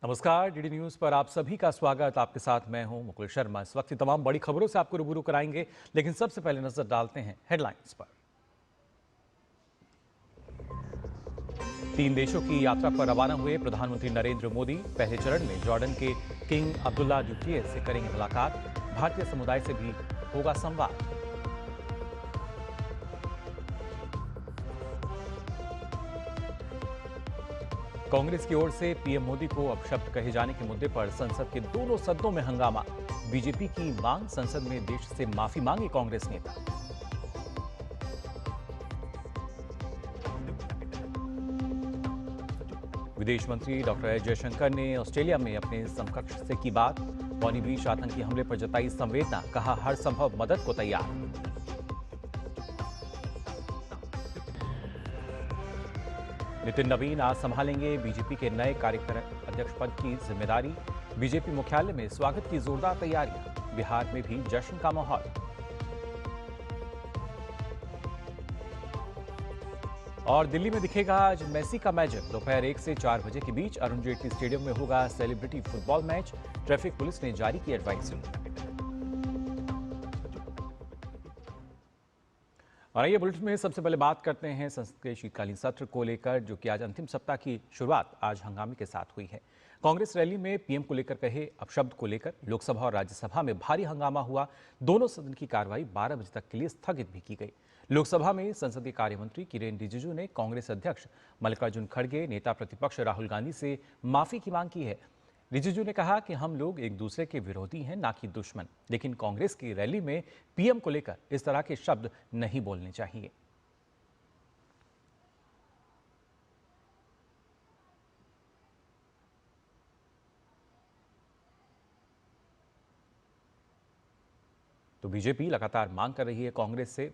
नमस्कार, DD news पर आप सभी का स्वागत। आपके साथ मैं हूं मुकुल शर्मा। इस वक्त की तमाम बड़ी खबरों से आपको रूबरू कराएंगे, लेकिन सबसे पहले नजर डालते हैं हेडलाइंस पर। 3 देशों की यात्रा पर रवाना हुए प्रधानमंत्री नरेंद्र मोदी पहले चरण में जॉर्डन के किंग अब्दुल्ला ड्यूटियर से करेंगे मुलाकात। भारतीय समुदाय से भी होगा संवाद। कांग्रेस की ओर से पीएम मोदी को अपशब्द कहे जाने के मुद्दे पर संसद के दोनों सदनों में हंगामा। बीजेपी की मांग, संसद में देश से माफी मांगे कांग्रेस नेता। विदेश मंत्री डॉक्टर एस जयशंकर ने ऑस्ट्रेलिया में अपने समकक्ष से की बात। पौनी बीच आतंकी हमले पर जताई संवेदना, कहा हर संभव मदद को तैयार। नितिन नवीन आज संभालेंगे बीजेपी के नए कार्यकारी अध्यक्ष पद की जिम्मेदारी। बीजेपी मुख्यालय में स्वागत की जोरदार तैयारियां। बिहार में भी जश्न का माहौल। और दिल्ली में दिखेगा आज मेसी का मैजिक। दोपहर 1 से 4 बजे के बीच अरुण जेटली स्टेडियम में होगा celebrity football match. Traffic police ने जारी की एडवाइजरी। और आइए बुलेटिन में सबसे पहले बात करते हैं संसद के शीतकालीन सत्र को लेकर, जो कि आज अंतिम सप्ताह की शुरुआत आज हंगामे के साथ हुई है। कांग्रेस रैली में पीएम को लेकर कहे अपशब्द को लेकर लोकसभा और राज्यसभा में भारी हंगामा हुआ। दोनों सदन की कार्रवाई 12 बजे तक के लिए स्थगित भी की गई। लोकसभा में संसदीय कार्य मंत्री किरेन रिजिजू ने कांग्रेस अध्यक्ष मल्लिकार्जुन खड़गे, नेता प्रतिपक्ष राहुल गांधी से माफी की मांग की है। रिजिजू ने कहा कि हम लोग एक दूसरे के विरोधी हैं, ना कि दुश्मन, लेकिन कांग्रेस की रैली में पीएम को लेकर इस तरह के शब्द नहीं बोलने चाहिए। तो बीजेपी लगातार मांग कर रही है कांग्रेस से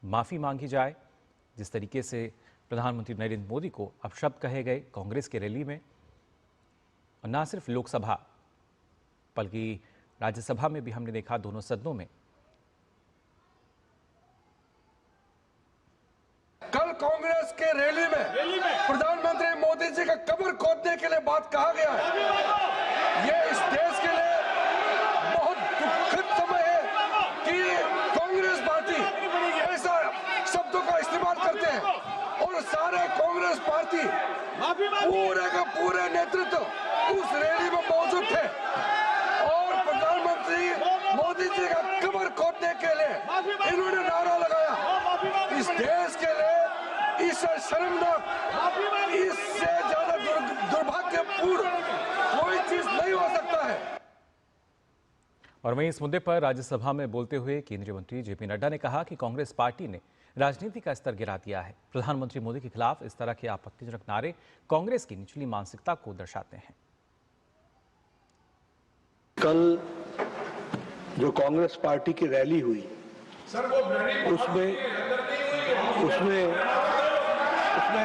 माफी मांगी जाए। जिस तरीके से प्रधानमंत्री नरेंद्र मोदी को अपशब्द कहे गए कांग्रेस की रैली में, और न सिर्फ लोकसभा बल्कि राज्यसभा में भी हमने देखा, दोनों सदनों में। कल कांग्रेस के रैली में प्रधानमंत्री मोदी जी का कब्र खोदने के लिए बात कहा गया है। ये इस देश के लिए बहुत दुखद समय है कि कांग्रेस पार्टी ऐसा शब्दों का इस्तेमाल करते हैं और सारे कांग्रेस पार्टी पूरे का पूरे नेतृत्व उस रैली में मौजूद थे और प्रधानमंत्री मोदी जी का कब्र खोदने के लिए इन्होंने नारा लगाया। इस देश के लिए इससे शर्मनाक, इससे ज्यादा दुर्भाग्यपूर्ण कोई चीज नहीं हो सकता है। और वहीं इस मुद्दे पर राज्यसभा में बोलते हुए केंद्रीय मंत्री जेपी नड्डा ने कहा कि कांग्रेस पार्टी ने राजनीति का स्तर गिरा दिया है। प्रधानमंत्री मोदी के खिलाफ इस तरह के आपत्तिजनक नारे कांग्रेस की निचली मानसिकता को दर्शाते हैं। कल जो कांग्रेस पार्टी की रैली हुई, उसमें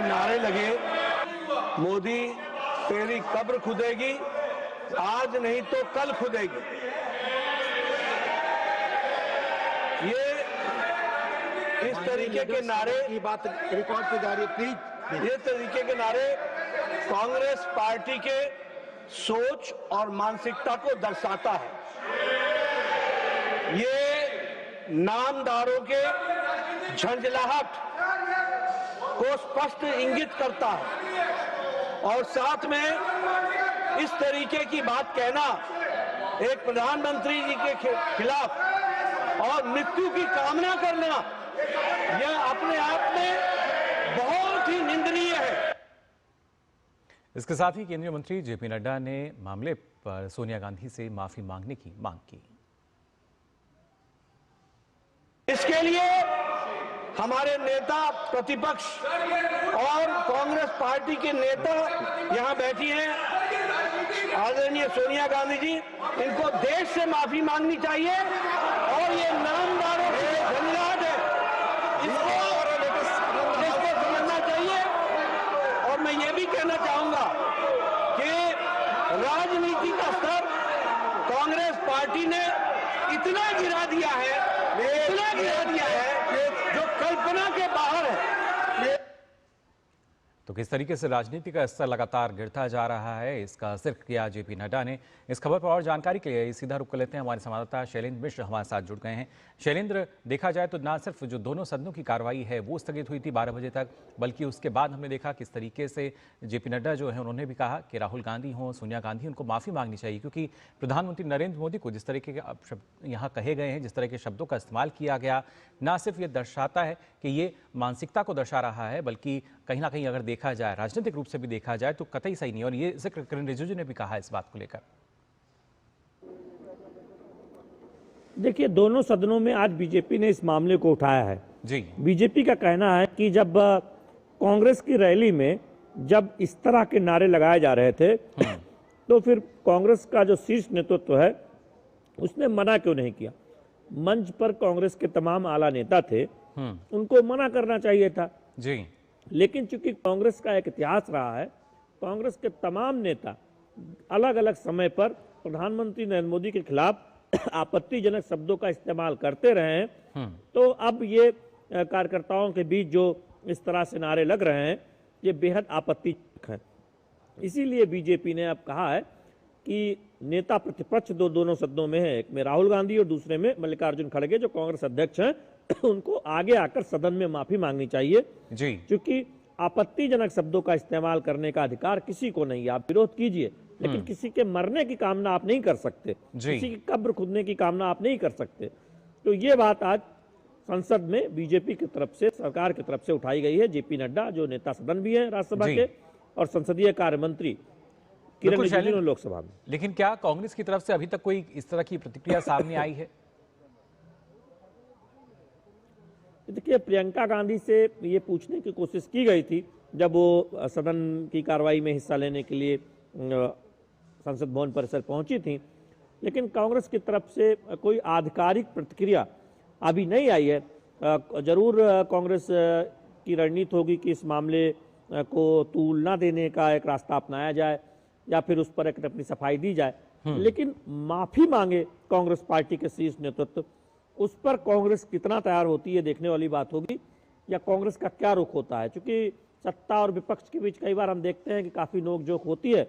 नारे लगे, मोदी तेरी कब्र खुदेगी, आज नहीं तो कल खुदेगी। ये इस तरीके के नारे की बात रिकॉर्ड पे जा रही है, प्लीज। ये तरीके के नारे कांग्रेस पार्टी के सोच और मानसिकता को दर्शाता है। ये नामदारों के झंझलाहट को स्पष्ट इंगित करता है और साथ में इस तरीके की बात कहना एक प्रधानमंत्री जी के खिलाफ और मृत्यु की कामना करना, यह अपने आप में बहुत ही निंदनीय है। इसके साथ ही केंद्रीय मंत्री जेपी नड्डा ने मामले पर सोनिया गांधी से माफी मांगने की मांग की। इसके लिए हमारे नेता प्रतिपक्ष और कांग्रेस पार्टी के नेता यहां बैठी हैं, आदरणीय सोनिया गांधी जी, इनको देश से माफी मांगनी चाहिए और ये नामदारों की झंझलाहट है, इसको समझना चाहिए। और मैं ये भी कहना चाहूंगा कि राजनीति का स्तर कांग्रेस पार्टी ने इतना गिरा दिया है, इतना ऐसा गिरा दिया है जो कल्पना के बाहर है। तो किस तरीके से राजनीति का स्तर लगातार गिरता जा रहा है, इसका जिक्र किया जेपी नड्डा ने। इस खबर पर और जानकारी के लिए सीधा रुख कर लेते हैं, हमारे संवाददाता शैलेंद्र मिश्र हमारे साथ जुड़ गए हैं। शैलेंद्र, देखा जाए तो ना सिर्फ जो दोनों सदनों की कार्रवाई है वो स्थगित हुई थी 12 बजे तक, बल्कि उसके बाद हमने देखा किस तरीके से जेपी नड्डा जो है उन्होंने भी कहा कि राहुल गांधी हों, सोनिया गांधी, उनको माफ़ी मांगनी चाहिए, क्योंकि प्रधानमंत्री नरेंद्र मोदी को जिस तरीके के शब्द यहाँ कहे गए हैं, जिस तरह के शब्दों का इस्तेमाल किया गया, ना सिर्फ ये दर्शाता है कि ये मानसिकता को दर्शा रहा है, बल्कि कहीं ना कहीं अगर देखा जाए, राजनीतिक रूप से भी देखा जाए तो कतई सही नहीं। और ये जिक्र किरण रिजिजू ने भी कहा इस बात को लेकर। देखिए, दोनों सदनों में आज बीजेपी ने इस मामले को उठाया है। जी, बीजेपी का कहना है कि जब कांग्रेस की रैली में जब इस तरह के नारे लगाए जा रहे थे तो फिर कांग्रेस का जो शीर्ष नेतृत्व है उसने मना क्यों नहीं किया। मंच पर कांग्रेस के तमाम आला नेता थे, उनको मना करना चाहिए था। जी, लेकिन चूंकि कांग्रेस का एक इतिहास रहा है, कांग्रेस के तमाम नेता अलग अलग समय पर प्रधानमंत्री नरेंद्र मोदी के खिलाफ आपत्तिजनक शब्दों का इस्तेमाल करते रहे हैं, तो अब ये कार्यकर्ताओं के बीच जो इस तरह से नारे लग रहे हैं ये बेहद आपत्तिजनक है। इसीलिए बीजेपी ने अब कहा है कि नेता प्रतिपक्ष दोनों सदनों में है, एक में राहुल गांधी और दूसरे में मल्लिकार्जुन खड़गे जो कांग्रेस अध्यक्ष हैं, उनको आगे आकर सदन में माफी मांगनी चाहिए। जी, क्योंकि आपत्तिजनक शब्दों का इस्तेमाल करने का अधिकार किसी को नहीं है। आप विरोध कीजिए, लेकिन किसी के मरने की कामना आप नहीं कर सकते, किसी की कब्र खुदने की कामना आप नहीं कर सकते। तो ये बात आज संसद में बीजेपी की तरफ से, सरकार की तरफ से उठाई गई है। जेपी नड्डा जो नेता सदन भी है राज्यसभा के और संसदीय कार्य मंत्री किरण रिजिजू ने लोकसभा में। लेकिन क्या कांग्रेस की तरफ से अभी तक कोई इस तरह की प्रतिक्रिया सामने आई है? देखिए, प्रियंका गांधी से ये पूछने की कोशिश की गई थी जब वो सदन की कार्रवाई में हिस्सा लेने के लिए संसद भवन परिसर पहुंची थी, लेकिन कांग्रेस की तरफ से कोई आधिकारिक प्रतिक्रिया अभी नहीं आई है। जरूर कांग्रेस की रणनीति होगी कि इस मामले को तूल ना देने का एक रास्ता अपनाया जाए या फिर उस पर एक अपनी सफाई दी जाए, लेकिन माफी मांगे कांग्रेस पार्टी के शीर्ष नेतृत्व, उस पर कांग्रेस कितना तैयार होती है देखने वाली बात होगी, या कांग्रेस का क्या रुख होता है। क्योंकि सत्ता और विपक्ष के बीच कई बार हम देखते हैं कि काफी नोकझोंक होती है,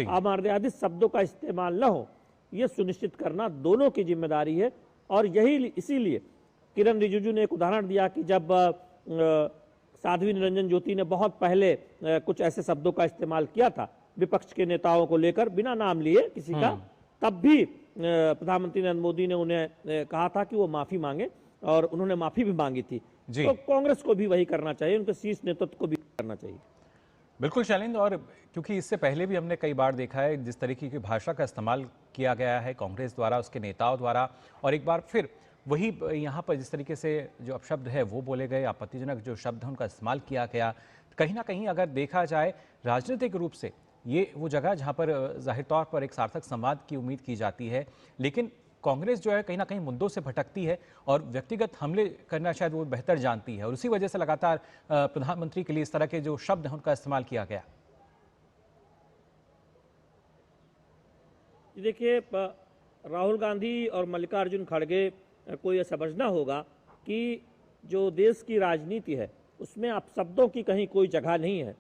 अमर्यादित शब्दों का इस्तेमाल न हो, यह सुनिश्चित करना दोनों की जिम्मेदारी है। और यही इसीलिए किरण रिजिजू ने एक उदाहरण दिया कि जब साध्वी निरंजन ज्योति ने बहुत पहले कुछ ऐसे शब्दों का इस्तेमाल किया था विपक्ष के नेताओं को लेकर, बिना नाम लिए किसी का, तब भी प्रधानमंत्री नरेंद्र मोदी ने उन्हें कहा था कि वो माफी मांगे और उन्होंने माफी भी मांगी थी। तो कांग्रेस को भी वही करना चाहिए, उनके शीर्ष नेतृत्व को भी करना चाहिए। बिल्कुल शैलेंद्र, और क्योंकि इससे पहले भी हमने कई बार देखा है जिस तरीके की भाषा का इस्तेमाल किया गया है कांग्रेस द्वारा, उसके नेताओं द्वारा, और एक बार फिर वही यहाँ पर जिस तरीके से जो अपशब्द है वो बोले गए, आपत्तिजनक जो शब्द हैं उनका इस्तेमाल किया गया, कहीं ना कहीं अगर देखा जाए राजनीतिक रूप से ये वो जगह जहाँ पर जाहिर तौर पर एक सार्थक संवाद की उम्मीद की जाती है, लेकिन कांग्रेस जो है कहीं ना कहीं मुद्दों से भटकती है और व्यक्तिगत हमले करना शायद वो बेहतर जानती है, और उसी वजह से लगातार प्रधानमंत्री के लिए इस तरह के जो शब्द हैं उनका इस्तेमाल किया गया। देखिए, राहुल गांधी और मल्लिकार्जुन खड़गे को यह समझना होगा कि जो देश की राजनीति है उसमें आप शब्दों की कहीं कोई जगह नहीं है,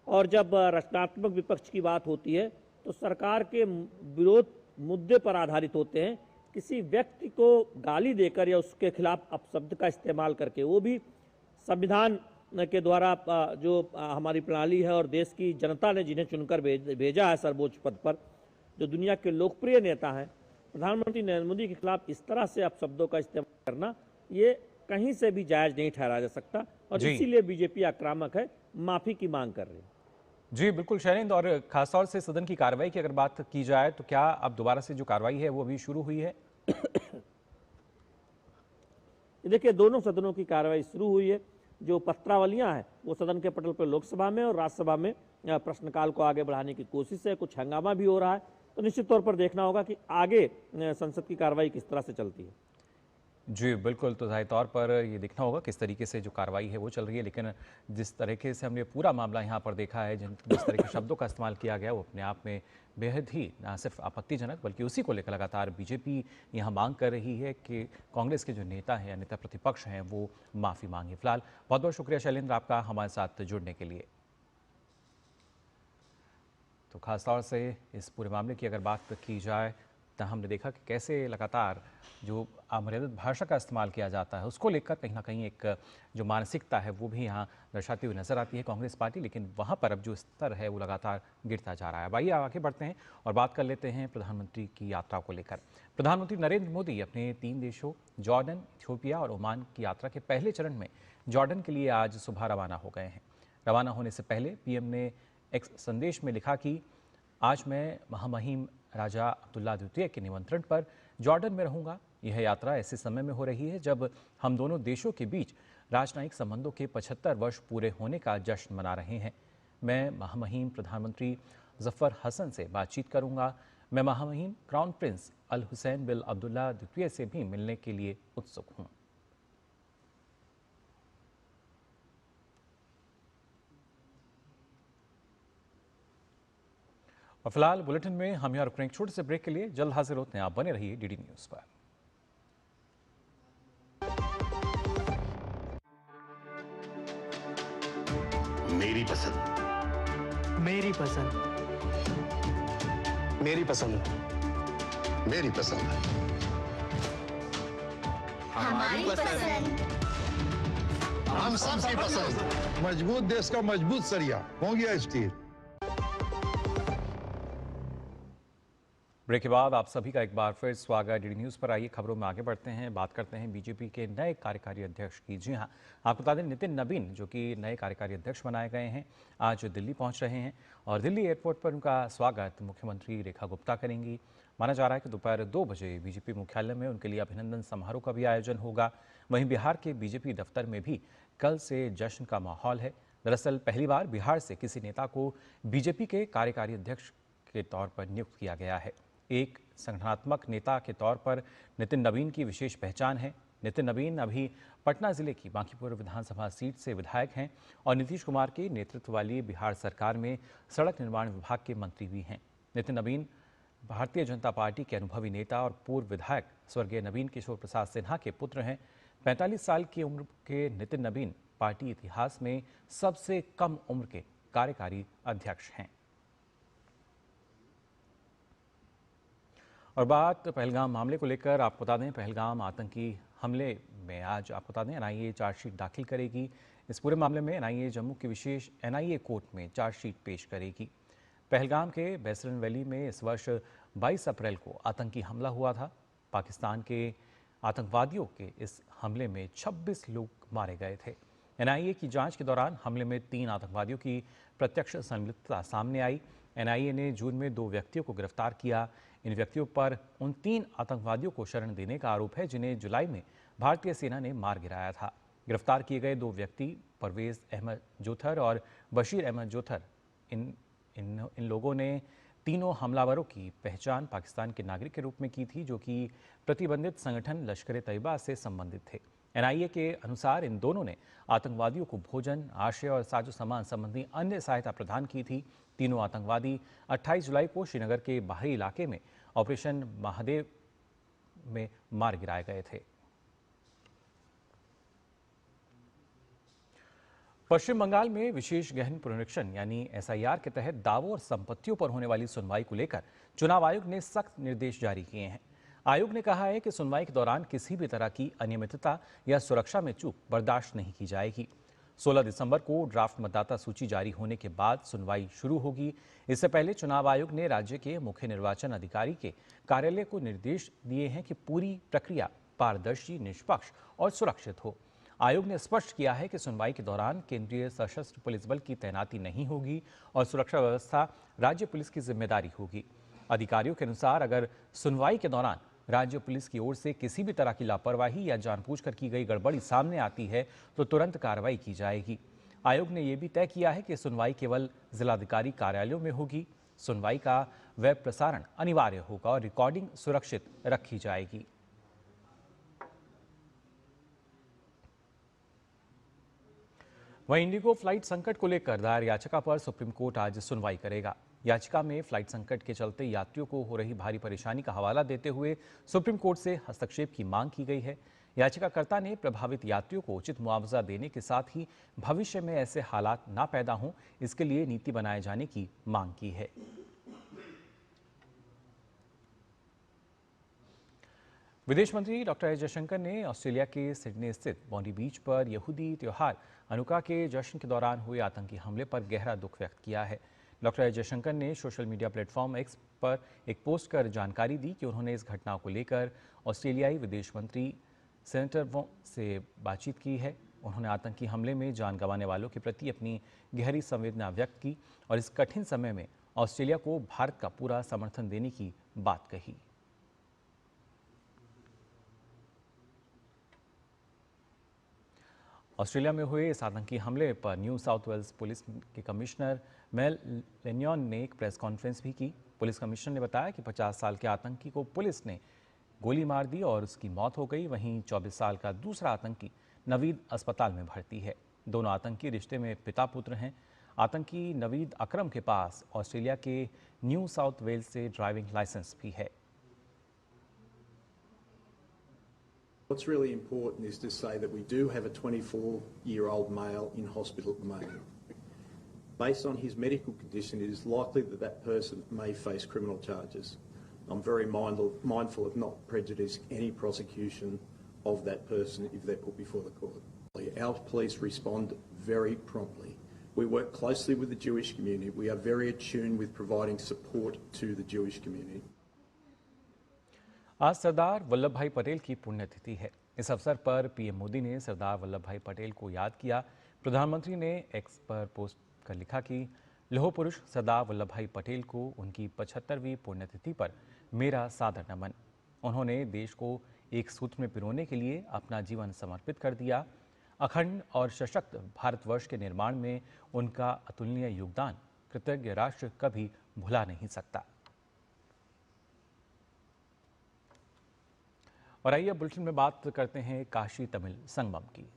और जब रचनात्मक विपक्ष की बात होती है तो सरकार के विरोध मुद्दे पर आधारित होते हैं। किसी व्यक्ति को गाली देकर या उसके खिलाफ अपशब्द का इस्तेमाल करके, वो भी संविधान के द्वारा जो हमारी प्रणाली है और देश की जनता ने जिन्हें चुनकर भेजा है सर्वोच्च पद पर, जो दुनिया के लोकप्रिय नेता हैं, प्रधानमंत्री नरेंद्र मोदी के खिलाफ इस तरह से अपशब्दों का इस्तेमाल करना ये कहीं से भी जायज नहीं ठहराया जा सकता, और इसीलिए बीजेपी आक्रामक है, माफी की मांग कर रही है। जी बिल्कुल शैलेंद्र, और खासतौर से सदन की कार्रवाई की अगर बात की जाए तो क्या अब दोबारा से जो कार्रवाई है वो अभी शुरू हुई है? देखिए, दोनों सदनों की कार्रवाई शुरू हुई है। जो पत्रावलियां हैं वो सदन के पटल पर लोकसभा में और राज्यसभा में प्रश्नकाल को आगे बढ़ाने की कोशिश है, कुछ हंगामा भी हो रहा है, तो निश्चित तौर पर देखना होगा कि आगे संसद की कार्रवाई किस तरह से चलती है। जी बिल्कुल, तो ज़ाहिर तौर पर ये देखना होगा किस तरीके से जो कार्रवाई है वो चल रही है, लेकिन जिस तरीके से हमने पूरा मामला यहाँ पर देखा है, जिस तरह के शब्दों का इस्तेमाल किया गया वो अपने आप में बेहद ही ना सिर्फ आपत्तिजनक बल्कि उसी को लेकर लगातार बीजेपी यहाँ मांग कर रही है कि कांग्रेस के जो नेता हैं या नेता प्रतिपक्ष हैं वो माफ़ी मांगे। फिलहाल बहुत बहुत शुक्रिया शैलेंद्र आपका हमारे साथ जुड़ने के लिए। तो खासतौर से इस पूरे मामले की अगर बात की जाए तो हमने देखा कि कैसे लगातार जो अमर्यादित भाषा का इस्तेमाल किया जाता है उसको लेकर कहीं ना कहीं एक जो मानसिकता है वो भी यहाँ दर्शाती हुई नजर आती है कांग्रेस पार्टी, लेकिन वहाँ पर अब जो स्तर है वो लगातार गिरता जा रहा है। आइए आगे बढ़ते हैं और बात कर लेते हैं प्रधानमंत्री की यात्रा को लेकर। प्रधानमंत्री नरेंद्र मोदी अपने 3 देशों जॉर्डन, इथियोपिया और ओमान की यात्रा के पहले चरण में जॉर्डन के लिए आज सुबह रवाना हो गए हैं। रवाना होने से पहले पीएम ने एक संदेश में लिखा कि आज मैं महामहिम राजा अब्दुल्ला द्वितीय के निमंत्रण पर जॉर्डन में रहूंगा। यह यात्रा ऐसे समय में हो रही है जब हम दोनों देशों के बीच राजनयिक संबंधों के 75 वर्ष पूरे होने का जश्न मना रहे हैं। मैं महामहिम प्रधानमंत्री जफर हसन से बातचीत करूंगा। मैं महामहिम क्राउन प्रिंस अल हुसैन बिन अब्दुल्ला द्वितीय से भी मिलने के लिए उत्सुक हूं। और फिलहाल बुलेटिन में हम यहाँ रुक रहे हैं छोटे से ब्रेक के लिए। जल्द हाजिर होते हैं, आप बने रहिए डीडी न्यूज पर। मेरी पसंद, मेरी पसंद, मेरी पसंद, मेरी पसंद, हमारी पसंद। हम सबकी पसंद। मजबूत देश का मजबूत सरिया हो गया स्टील। ब्रेक के बाद आप सभी का एक बार फिर स्वागत डीडी न्यूज़ पर। आइए खबरों में आगे बढ़ते हैं, बात करते हैं बीजेपी के नए कार्यकारी अध्यक्ष की। जी हां, आपको बता दें नितिन नबीन जो कि नए कार्यकारी अध्यक्ष बनाए गए हैं आज दिल्ली पहुंच रहे हैं और दिल्ली एयरपोर्ट पर उनका स्वागत मुख्यमंत्री रेखा गुप्ता करेंगी। माना जा रहा है कि दोपहर 2 बजे बीजेपी मुख्यालय में उनके लिए अभिनंदन समारोह का भी आयोजन होगा। वहीं बिहार के बीजेपी दफ्तर में भी कल से जश्न का माहौल है। दरअसल पहली बार बिहार से किसी नेता को बीजेपी के कार्यकारी अध्यक्ष के तौर पर नियुक्त किया गया है। एक संगठनात्मक नेता के तौर पर नितिन नबीन की विशेष पहचान है। नितिन नबीन अभी पटना जिले की बांकीपुर विधानसभा सीट से विधायक हैं और नीतीश कुमार के नेतृत्व वाली बिहार सरकार में सड़क निर्माण विभाग के मंत्री भी हैं। नितिन नबीन भारतीय जनता पार्टी के अनुभवी नेता और पूर्व विधायक स्वर्गीय नवीन किशोर प्रसाद सिन्हा के पुत्र हैं। 45 साल की उम्र के नितिन नबीन पार्टी इतिहास में सबसे कम उम्र के कार्यकारी अध्यक्ष हैं। और बात पहलगाम मामले को लेकर आपको बता दें, पहलगाम आतंकी हमले में आज आपको बता दें एनआईए चार्जशीट दाखिल करेगी। इस पूरे मामले में एनआईए जम्मू की विशेष एनआईए कोर्ट में चार्जशीट पेश करेगी। पहलगाम के बैसरन वैली में इस वर्ष 22 अप्रैल को आतंकी हमला हुआ था। पाकिस्तान के आतंकवादियों के इस हमले में 26 लोग मारे गए थे। एनआईए की जांच के दौरान हमले में 3 आतंकवादियों की प्रत्यक्ष संलिप्तता सामने आई। एनआईए ने जून में 2 व्यक्तियों को गिरफ्तार किया। इन व्यक्तियों पर उन 3 आतंकवादियों को शरण देने का आरोप है जिन्हें जुलाई में भारतीय सेना ने मार गिराया था। गिरफ्तार किए गए 2 व्यक्ति परवेज अहमद जोथर और बशीर अहमद जोथर, इन लोगों ने तीनों हमलावरों की पहचान पाकिस्तान के नागरिक के रूप में की थी जो कि प्रतिबंधित संगठन लश्कर तैयबा से संबंधित थे। एनआईए के अनुसार इन दोनों ने आतंकवादियों को भोजन, आश्रय और साजो सामान संबंधी अन्य सहायता प्रदान की थी। तीनों आतंकवादी 28 जुलाई को श्रीनगर के बाहरी इलाके में ऑपरेशन महादेव में मार गिराए गए थे। पश्चिम बंगाल में विशेष गहन पुनरीक्षण यानी एसआईआर के तहत दावों और संपत्तियों पर होने वाली सुनवाई को लेकर चुनाव आयोग ने सख्त निर्देश जारी किए हैं। आयोग ने कहा है कि सुनवाई के दौरान किसी भी तरह की अनियमितता या सुरक्षा में चूक बर्दाश्त नहीं की जाएगी। 16 दिसंबर को ड्राफ्ट मतदाता सूची जारी होने के बाद सुनवाई शुरू होगी। इससे पहले चुनाव आयोग ने राज्य के मुख्य निर्वाचन अधिकारी के कार्यालय को निर्देश दिए हैं कि पूरी प्रक्रिया पारदर्शी, निष्पक्ष और सुरक्षित हो। आयोग ने स्पष्ट किया है कि सुनवाई के दौरान केंद्रीय सशस्त्र पुलिस बल की तैनाती नहीं होगी और सुरक्षा व्यवस्था राज्य पुलिस की जिम्मेदारी होगी। अधिकारियों के अनुसार अगर सुनवाई के दौरान राज्य पुलिस की ओर से किसी भी तरह की लापरवाही या जानबूझकर की गई गड़बड़ी सामने आती है तो तुरंत कार्रवाई की जाएगी। आयोग ने यह भी तय किया है कि सुनवाई केवल जिलाधिकारी कार्यालयों में होगी। सुनवाई का वेब प्रसारण अनिवार्य होगा और रिकॉर्डिंग सुरक्षित रखी जाएगी। वहीं इंडिगो फ्लाइट संकट को लेकर दायर याचिका पर सुप्रीम कोर्ट आज सुनवाई करेगा। याचिका में फ्लाइट संकट के चलते यात्रियों को हो रही भारी परेशानी का हवाला देते हुए सुप्रीम कोर्ट से हस्तक्षेप की मांग की गई है। याचिकाकर्ता ने प्रभावित यात्रियों को उचित मुआवजा देने के साथ ही भविष्य में ऐसे हालात ना पैदा हों, इसके लिए नीति बनाए जाने की मांग की है। विदेश मंत्री डॉक्टर एस जयशंकर ने ऑस्ट्रेलिया के सिडनी स्थित बॉन्डी बीच पर यहूदी त्योहार हनुका के जश्न के दौरान हुए आतंकी हमले पर गहरा दुख व्यक्त किया है। डॉक्टर एस जयशंकर ने सोशल मीडिया प्लेटफॉर्म एक्स पर एक पोस्ट कर जानकारी दी कि उन्होंने इस घटना को लेकर ऑस्ट्रेलियाई विदेश मंत्री सेनेटर से बातचीत की है। उन्होंने आतंकी हमले में जान गंवाने वालों के प्रति अपनी गहरी संवेदना व्यक्त की और इस कठिन समय में ऑस्ट्रेलिया को भारत का पूरा समर्थन देने की बात कही। ऑस्ट्रेलिया में हुए इस आतंकी हमले पर न्यू साउथ वेल्स पुलिस के कमिश्नर मेल लेन्योन ने एक प्रेस कॉन्फ्रेंस भी की। पुलिस कमिश्नर ने बताया कि 50 साल के आतंकी को पुलिस ने गोली मार दी और उसकी मौत हो गई। वहीं 24 साल का दूसरा आतंकी नवीद अस्पताल में भर्ती है। दोनों आतंकी रिश्ते में पिता पुत्र हैं। आतंकी नवीद अकरम के पास ऑस्ट्रेलिया के न्यू साउथ वेल्स से ड्राइविंग लाइसेंस भी है। What's really important is to say that we do have a 24-year-old male in hospital at the moment. Based on his medical condition, it is likely that that person may face criminal charges. I'm very mindful of not prejudicing any prosecution of that person if they're put before the court. Our police respond very promptly. We work closely with the Jewish community. We are very attuned with providing support to the Jewish community. आज सरदार वल्लभ भाई पटेल की पुण्यतिथि है। इस अवसर पर PM Modi ने सरदार वल्लभ भाई पटेल को याद किया। प्रधानमंत्री ने एक्स पर पोस्ट कर लिखा कि लौह पुरुष सरदार वल्लभ भाई पटेल को उनकी 75वीं पुण्यतिथि पर मेरा सादर नमन। उन्होंने देश को एक सूत्र में पिरोने के लिए अपना जीवन समर्पित कर दिया। अखंड और सशक्त भारतवर्ष के निर्माण में उनका अतुलनीय योगदान कृतज्ञ राष्ट्र कभी भुला नहीं सकता। और आइए अब बुलेटिन में बात करते हैं काशी तमिल संगमम की।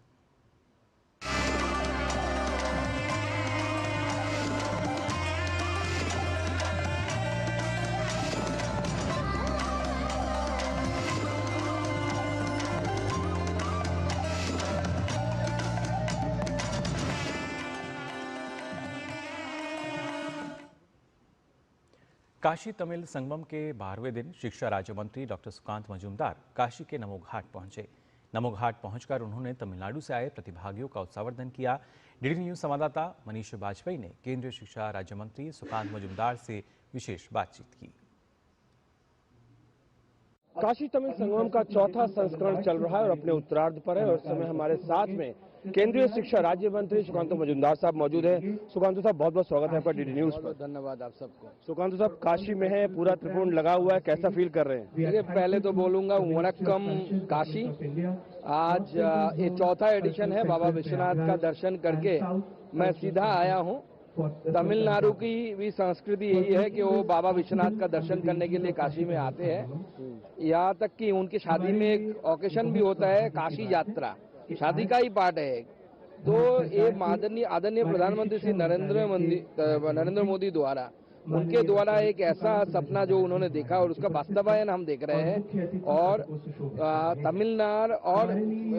काशी तमिल संगमम के 12वें दिन शिक्षा राज्य मंत्री डॉक्टर सुकांत मजूमदार काशी के नमो घाट पहुंचे। नमो घाट पहुंचकर उन्होंने तमिलनाडु से आए प्रतिभागियों का उत्साहवर्धन किया। डीडी न्यूज संवाददाता मनीष वाजपेयी ने केंद्रीय शिक्षा राज्य मंत्री सुकांत मजूमदार से विशेष बातचीत की। काशी तमिल संगमम का चौथा संस्करण चल रहा है और अपने उत्तरार्ध पर है और इस समय हमारे साथ में केंद्रीय शिक्षा राज्य मंत्री सुकांत मजूमदार साहब मौजूद हैं। सुकांत साहब बहुत बहुत स्वागत है आपका डीडी न्यूज पर। धन्यवाद आप सबको। सुकांत साहब काशी में है, पूरा त्रिपुंड लगा हुआ है, कैसा फील कर रहे हैं? देखिए पहले तो बोलूंगा वनक्कम काशी। आज ये चौथा एडिशन है। बाबा विश्वनाथ का दर्शन करके मैं सीधा आया हूँ। तमिलनाडु की भी संस्कृति यही है कि वो बाबा विश्वनाथ का दर्शन करने के लिए काशी में आते हैं। यहाँ तक कि उनकी शादी में एक ओकेशन भी होता है, काशी यात्रा, शादी का ही पार्ट है। तो ये आदरणीय प्रधानमंत्री श्री नरेंद्र मोदी द्वारा उनके द्वारा एक ऐसा सपना जो उन्होंने देखा और उसका वास्तवायन हम देख रहे हैं। और तमिलनाडु और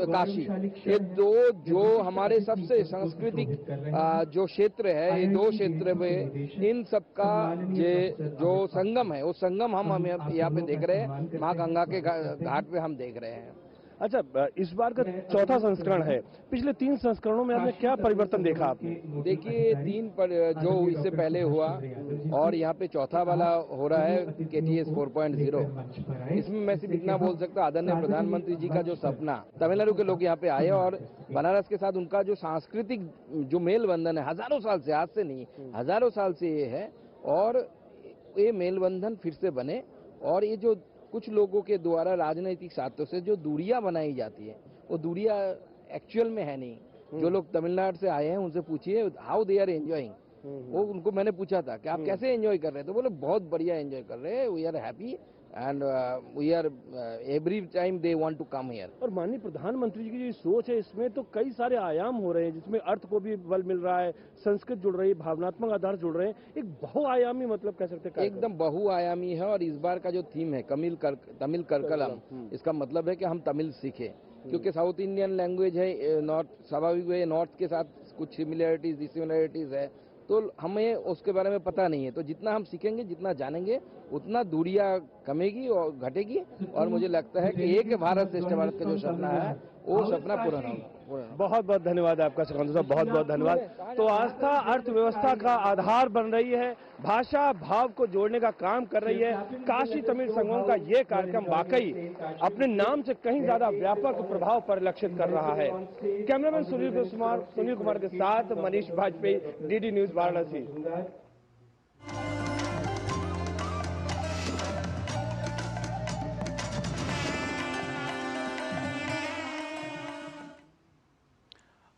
काशी ये दो जो हमारे सबसे सांस्कृतिक जो क्षेत्र है, ये दो क्षेत्र में इन सबका जो संगम है वो संगम हम यहाँ पे देख रहे हैं। माँ गंगा के घाट पे हम देख रहे हैं। अच्छा, इस बार का चौथा संस्करण है। पिछले 3 संस्करणों में आपने क्या परिवर्तन देखा आपने? देखिए 3 पर जो इससे पहले हुआ और यहाँ पे चौथा वाला हो रहा है KTS 4.0। इसमें मैं सिर्फ इतना बोल सकता हूँ, आदरणीय प्रधानमंत्री जी का जो सपना, तमिलनाडु के लोग यहाँ पे आए और बनारस के साथ उनका जो सांस्कृतिक जो मेल बंधन है हजारों साल से, आज से नहीं हजारों साल से ये है और ये मेल बंधन फिर से बने। और ये जो कुछ लोगों के द्वारा राजनीतिक स्वार्थों से जो दूरियां बनाई जाती है वो दूरियां एक्चुअल में है नहीं। जो लोग तमिलनाडु से आए हैं उनसे पूछिए हाउ दे आर एंजॉइंग। वो उनको मैंने पूछा था कि आप कैसे एंजॉय कर रहे हैं, तो बोले बहुत बढ़िया एंजॉय कर रहे हैं, we are happy. and we are every time they want to come here. और माननीय प्रधानमंत्री जी की जो सोच है इसमें तो कई सारे आयाम हो रहे हैं, जिसमें अर्थ को भी बल मिल रहा है, संस्कृत जुड़ रही है, भावनात्मक आधार जुड़ रहे हैं, एक बहुआयामी मतलब कह सकते हैं। एकदम बहुआयामी है और इस बार का जो थीम है तमिल करकलम, इसका मतलब है कि हम तमिल सीखें, क्योंकि साउथ इंडियन लैंग्वेज है, नॉर्थ स्वाभाविक है, नॉर्थ के साथ कुछ सिमिलरिटीज डिसिमिलरिटीज है, तो हमें उसके बारे में पता नहीं है। तो जितना हम सीखेंगे, जितना जानेंगे, उतना दूरियां कमेगी और घटेगी, और मुझे लगता है कि एक भारत श्रेष्ठ भारत का जो सपना है वो सपना पूरा होगा। बहुत बहुत धन्यवाद आपका सुखंदु साहब, बहुत बहुत धन्यवाद। तो आस्था अर्थव्यवस्था का आधार बन रही है, भाषा भाव को जोड़ने का काम कर रही है। काशी तमिल संगम का ये कार्यक्रम वाकई अपने नाम से कहीं ज्यादा व्यापक प्रभाव परिलक्षित कर रहा है। कैमरामैन सुनील कुमार के साथ मनीष वाजपेयी, डीडी न्यूज वाराणसी।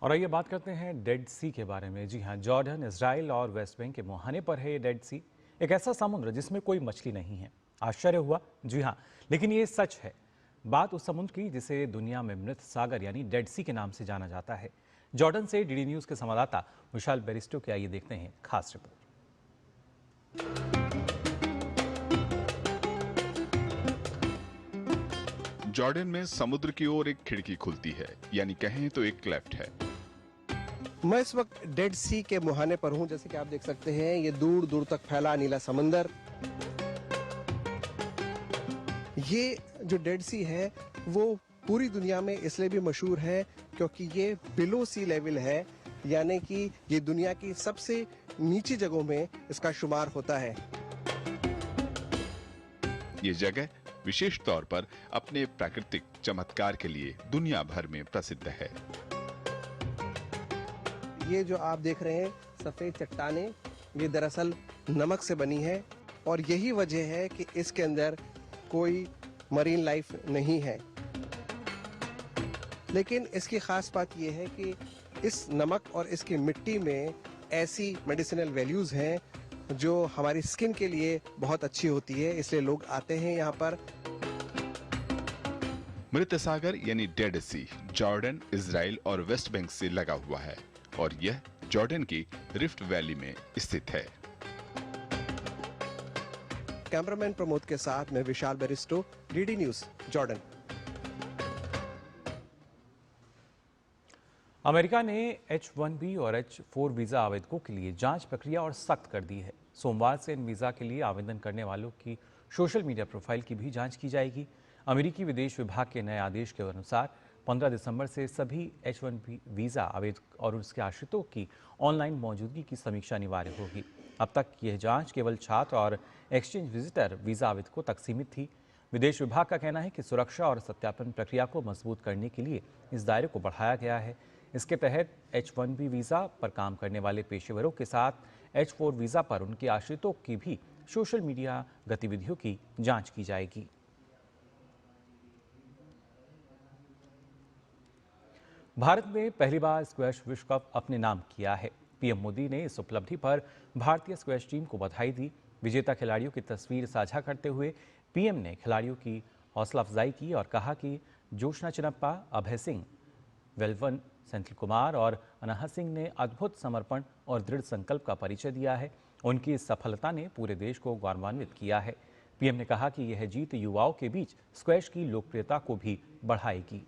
और आइए बात करते हैं डेड सी के बारे में। जी हाँ, जॉर्डन, इजराइल और वेस्ट बैंक के मुहाने पर है ये डेड सी, एक ऐसा समुद्र जिसमें कोई मछली नहीं है। आश्चर्य हुआ? जी हाँ, लेकिन ये सच है। बात उस समुद्र की जिसे दुनिया में मृत सागर यानी डेड सी के नाम से जाना जाता है। जॉर्डन से डीडी न्यूज के संवाददाता विशाल बेरिस्टो की आइए देखते हैं खास रिपोर्ट। जॉर्डन में समुद्र की ओर एक खिड़की खुलती है, यानी कहें तो एक क्लेफ्ट है। मैं इस वक्त डेड सी के मुहाने पर हूं। जैसे कि आप देख सकते हैं, ये दूर दूर तक फैला नीला समंदर। ये जो डेड सी है वो पूरी दुनिया में इसलिए भी मशहूर है क्योंकि ये बिलो सी लेवल है, यानी कि ये दुनिया की सबसे नीची जगहों में इसका शुमार होता है। ये जगह विशेष तौर पर अपने प्राकृतिक चमत्कार के लिए दुनिया भर में प्रसिद्ध है। ये जो आप देख रहे हैं सफेद चट्टानें, ये दरअसल नमक से बनी है और यही वजह है कि इसके अंदर कोई मरीन लाइफ नहीं है। लेकिन इसकी खास बात यह है कि इस नमक और इसकी मिट्टी में ऐसी मेडिसिनल वैल्यूज हैं जो हमारी स्किन के लिए बहुत अच्छी होती है, इसलिए लोग आते हैं यहाँ पर। मृत सागर यानी डेड सी जॉर्डन, इजराइल और वेस्ट बैंक से लगा हुआ है और यह जॉर्डन की रिफ्ट वैली में स्थित है। कैमरामैन प्रमोद के साथ मैं विशाल बेरिस्टो, डीडी न्यूज, जॉर्डन। अमेरिका ने H-1B और H-4 वीजा आवेदकों के लिए जांच प्रक्रिया और सख्त कर दी है। सोमवार से इन वीजा के लिए आवेदन करने वालों की सोशल मीडिया प्रोफाइल की भी जांच की जाएगी। अमेरिकी विदेश विभाग के नए आदेश के अनुसार 15 दिसंबर से सभी H-1B वीजा आवेदक और उसके आश्रितों की ऑनलाइन मौजूदगी की समीक्षा अनिवार्य होगी। अब तक यह जांच केवल छात्र और एक्सचेंज विजिटर वीजा आवेदकों तक सीमित थी। विदेश विभाग का कहना है कि सुरक्षा और सत्यापन प्रक्रिया को मजबूत करने के लिए इस दायरे को बढ़ाया गया है। इसके तहत H-1B वीजा पर काम करने वाले पेशेवरों के साथ H-4 वीजा पर उनके आश्रितों की भी सोशल मीडिया गतिविधियों की जांच की जाएगी। भारत ने पहली बार स्क्वैश विश्व कप अपने नाम किया है। पीएम मोदी ने इस उपलब्धि पर भारतीय स्क्वैश टीम को बधाई दी। विजेता खिलाड़ियों की तस्वीर साझा करते हुए पीएम ने खिलाड़ियों की हौसला अफजाई की और कहा कि जोशना चिनप्पा, अभय सिंह, वेलवन, सेंथिल कुमार और अनाहत सिंह ने अद्भुत समर्पण और दृढ़ संकल्प का परिचय दिया है। उनकी इस सफलता ने पूरे देश को गौरवान्वित किया है। पीएम ने कहा कि यह जीत युवाओं के बीच स्क्वैश की लोकप्रियता को भी बढ़ाएगी।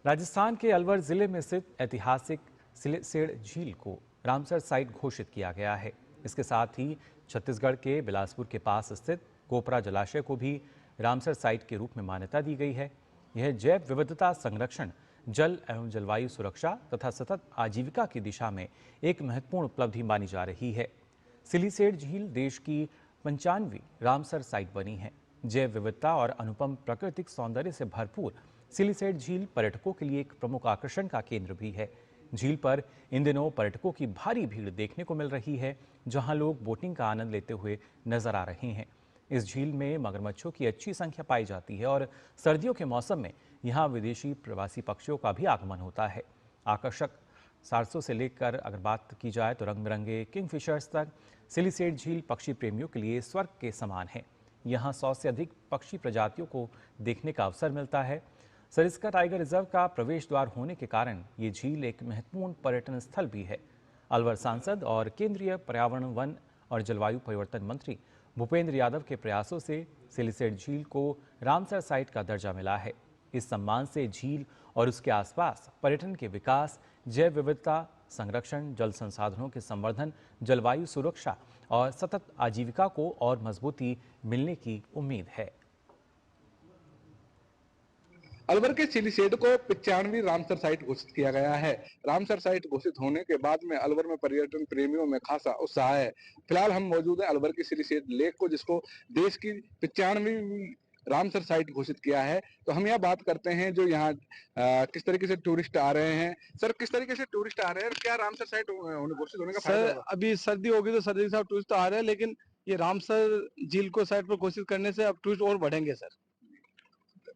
राजस्थान के अलवर जिले में स्थित ऐतिहासिक सिलेसेड़ झील को रामसर साइट घोषित किया गया है। इसके साथ ही छत्तीसगढ़ के बिलासपुर के पास स्थित कोपरा जलाशय को भी रामसर साइट के रूप में मान्यता दी गई है। यह जैव विविधता संरक्षण, जल एवं जलवायु सुरक्षा तथा सतत आजीविका की दिशा में एक महत्वपूर्ण उपलब्धि मानी जा रही है। सिलीसेड़ झील देश की 95वीं रामसर साइट बनी है। जैव विविधता और अनुपम प्राकृतिक सौंदर्य से भरपूर सिलीसेड़ झील पर्यटकों के लिए एक प्रमुख आकर्षण का केंद्र भी है। झील पर इन दिनों पर्यटकों की भारी भीड़ देखने को मिल रही है, जहां लोग बोटिंग का आनंद लेते हुए नजर आ रहे हैं। इस झील में मगरमच्छों की अच्छी संख्या पाई जाती है और सर्दियों के मौसम में यहां विदेशी प्रवासी पक्षियों का भी आगमन होता है। आकर्षक सारसों से लेकर अगर बात की जाए तो रंग बिरंगे किंगफिशर्स तक सिलिसेट झील पक्षी प्रेमियों के लिए स्वर्ग के समान है। यहाँ 100 से अधिक पक्षी प्रजातियों को देखने का अवसर मिलता है। सरिस्का टाइगर रिजर्व का प्रवेश द्वार होने के कारण ये झील एक महत्वपूर्ण पर्यटन स्थल भी है। अलवर सांसद और केंद्रीय पर्यावरण, वन और जलवायु परिवर्तन मंत्री भूपेंद्र यादव के प्रयासों से सिलिसेट झील को रामसर साइट का दर्जा मिला है। इस सम्मान से झील और उसके आसपास पर्यटन के विकास, जैव विविधता संरक्षण, जल संसाधनों के संवर्धन, जलवायु सुरक्षा और सतत आजीविका को और मजबूती मिलने की उम्मीद है। अलवर के सिलिसेट को 95वीं रामसर साइट घोषित किया गया है। रामसर साइट घोषित होने के बाद में अलवर में पर्यटन प्रेमियों में खासा उत्साह है। फिलहाल हम मौजूद हैं अलवर की सिलिसेट लेक को, जिसको देश की 95वीं रामसर साइट घोषित किया है। तो हम यहाँ बात करते हैं जो यहाँ किस तरीके से टूरिस्ट आ रहे हैं। सर, किस तरीके से टूरिस्ट आ रहे हैं, क्या रामसर साइट घोषित होने का फायदा होगा? अभी सर्दी होगी तो सर्दी के साथ टूरिस्ट तो आ रहे हैं, लेकिन ये रामसर झील को साइट पर घोषित करने से अब टूरिस्ट और बढ़ेंगे सर।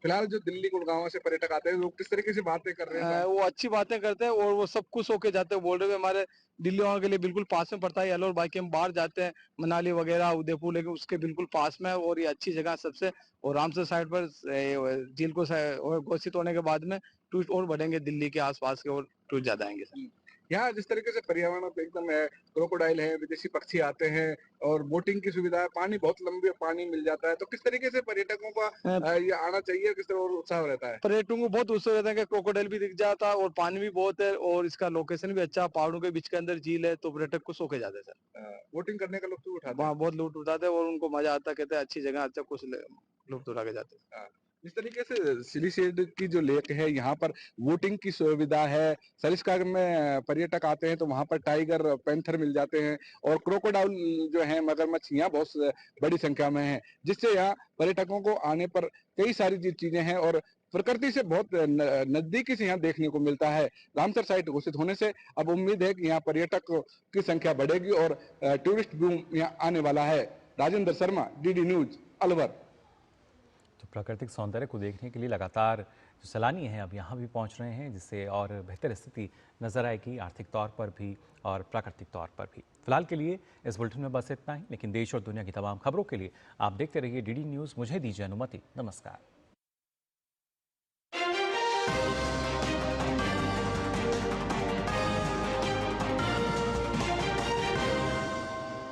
फिलहाल जो दिल्ली गुड़गांव से पर्यटक आते हैं, लोग किस तरीके से बातें कर रहे हैं? वो अच्छी बातें करते हैं और वो सब खुश होके जाते हैं। बोल रहे हैं हमारे दिल्ली वहाँ के लिए बिल्कुल पास में पड़ता है अलवर, बाकी हम बाहर जाते हैं मनाली वगैरह उदयपुर, लेकिन उसके बिल्कुल पास में है और ये अच्छी जगह सबसे। और रामसर साइड पर झील को घोषित होने के बाद में टूरिस्ट और बढ़ेंगे, दिल्ली के आसपास के और टूरिस्ट ज्यादा आएंगे सर। यहाँ जिस तरीके से पर्यावरण पे एकदम है, क्रोकोडाइल है, विदेशी पक्षी आते हैं और बोटिंग की सुविधा है, पानी बहुत लंबे पानी मिल जाता है, तो किस तरीके से पर्यटकों का ये आना चाहिए, किस तरह और उत्साह रहता है? पर्यटकों को बहुत उत्साह रहता है कि क्रोकोडाइल भी दिख जाता है और पानी भी बहुत है और इसका लोकेशन भी अच्छा, पहाड़ों के बीच के अंदर झील है, तो पर्यटक को सो के जाते हैं सर। बोटिंग करने का लुत्फ उठाते हैं? वहाँ बहुत लुत्फ उठाते हैं और उनको मजा आता है, कहते हैं अच्छी जगह, अच्छा कुछ लुत्फ उठा के जाते हैं। जिस तरीके से सिलिसेट की जो लेक है, यहाँ पर वोटिंग की सुविधा है। सरिस्का में पर्यटक आते हैं तो वहाँ पर टाइगर, पैंथर मिल जाते हैं और क्रोकोडाइल जो है, मगरमच्छ यहाँ बहुत बड़ी संख्या में है, जिससे यहाँ पर्यटकों को आने पर कई सारी चीजें हैं और प्रकृति से बहुत नजदीकी से यहाँ देखने को मिलता है। रामसर साइट घोषित होने से अब उम्मीद है कि यहाँ पर्यटक की संख्या बढ़ेगी और टूरिस्ट बूम यहाँ आने वाला है। Rajendra Sharma, DD news, Alwar. प्राकृतिक सौंदर्य को देखने के लिए लगातार जो सैलानी हैं अब यहाँ भी पहुँच रहे हैं, जिससे और बेहतर स्थिति नजर आएगी आर्थिक तौर पर भी और प्राकृतिक तौर पर भी। फिलहाल के लिए इस बुलेटिन में बस इतना ही, लेकिन देश और दुनिया की तमाम खबरों के लिए आप देखते रहिए डीडी न्यूज़। मुझे दीजिए अनुमति। नमस्कार।